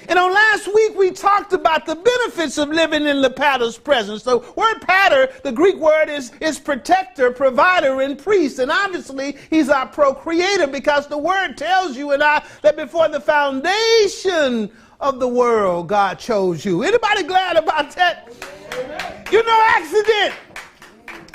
And on last week, we talked about the benefits of living in 𝗚𝗢𝗏's presence. The word pater, the Greek word is protector, provider, and priest. And obviously, he's our procreator, because the word tells you and I that before the foundation of the world, God chose you. Anybody glad about that? You're no accident.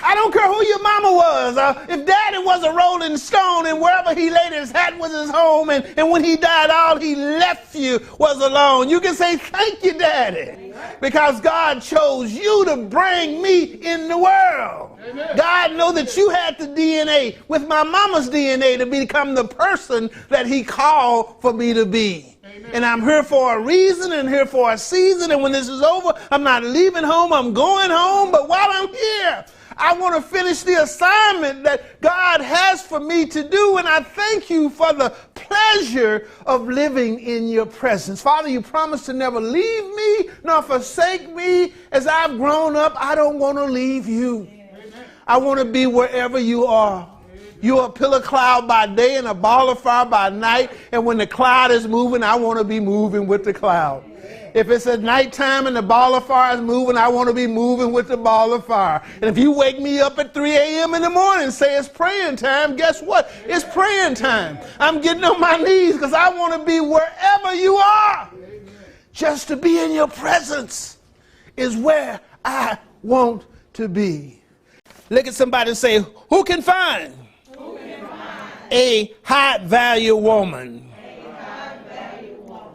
I don't care who your mama was. If daddy was a rolling stone and wherever he laid his hat was his home, and when he died, all he left you was alone. You can say, thank you, daddy, because God chose you to bring me in the world. Amen. God knew that you had the DNA with my mama's DNA to become the person that he called for me to be. Amen. And I'm here for a reason and here for a season. And when this is over, I'm not leaving home. I'm going home. But while I'm here, I want to finish the assignment that God has for me to do, and I thank you for the pleasure of living in your presence. Father, you promised to never leave me nor forsake me. As I've grown up, I don't want to leave you. Amen. I want to be wherever you are. You're a pillar cloud by day and a ball of fire by night, and when the cloud is moving, I want to be moving with the cloud. If it's at nighttime and the ball of fire is moving, I want to be moving with the ball of fire. And if you wake me up at 3 a.m. in the morning and say it's praying time, guess what? It's praying time. I'm getting on my knees because I want to be wherever you are. Just to be in your presence is where I want to be. Look at somebody and say, who can find a high-value woman?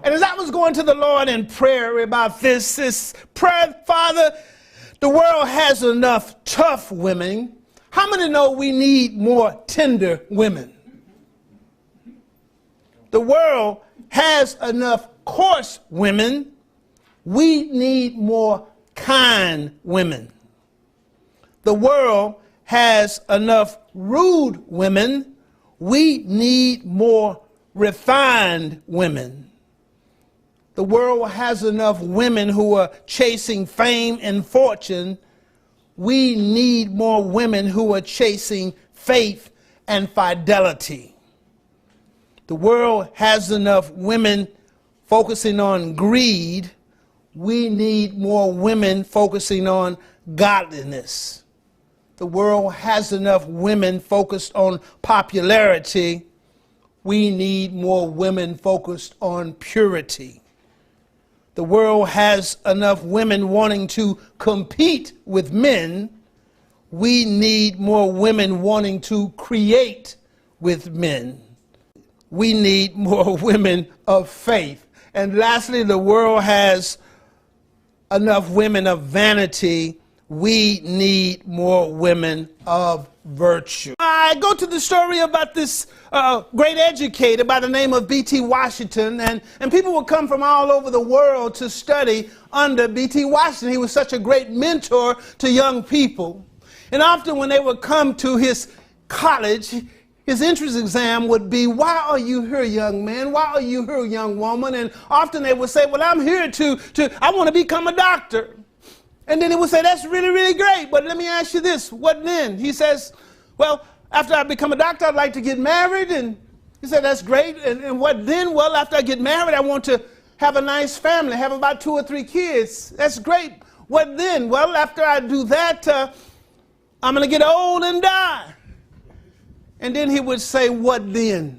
And as I was going to the Lord in prayer about this prayer, Father, the world has enough tough women. How many know we need more tender women? The world has enough coarse women. We need more kind women. The world has enough rude women. We need more refined women. The world has enough women who are chasing fame and fortune. We need more women who are chasing faith and fidelity. The world has enough women focusing on greed. We need more women focusing on godliness. The world has enough women focused on popularity. We need more women focused on purity. The world has enough women wanting to compete with men. We need more women wanting to create with men. We need more women of faith. And lastly, the world has enough women of vanity. We need more women of virtue. I go to the story about this great educator by the name of B.T. Washington, and people would come from all over the world to study under B.T. Washington. He was such a great mentor to young people. And often when they would come to his college, his entrance exam would be, why are you here, young man? Why are you here, young woman? And often they would say, well, I'm here I want to become a doctor. And then he would say, that's really, really great, but let me ask you this, what then? He says, well, after I become a doctor, I'd like to get married. And he said, that's great. And what then? Well, after I get married, I want to have a nice family, have about 2 or 3 kids. That's great. What then? Well, after I do that, I'm going to get old and die. And then he would say, what then?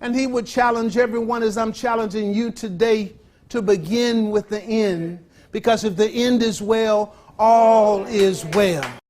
And he would challenge everyone, as I'm challenging you today, to begin with the end. Because if the end is well, all is well.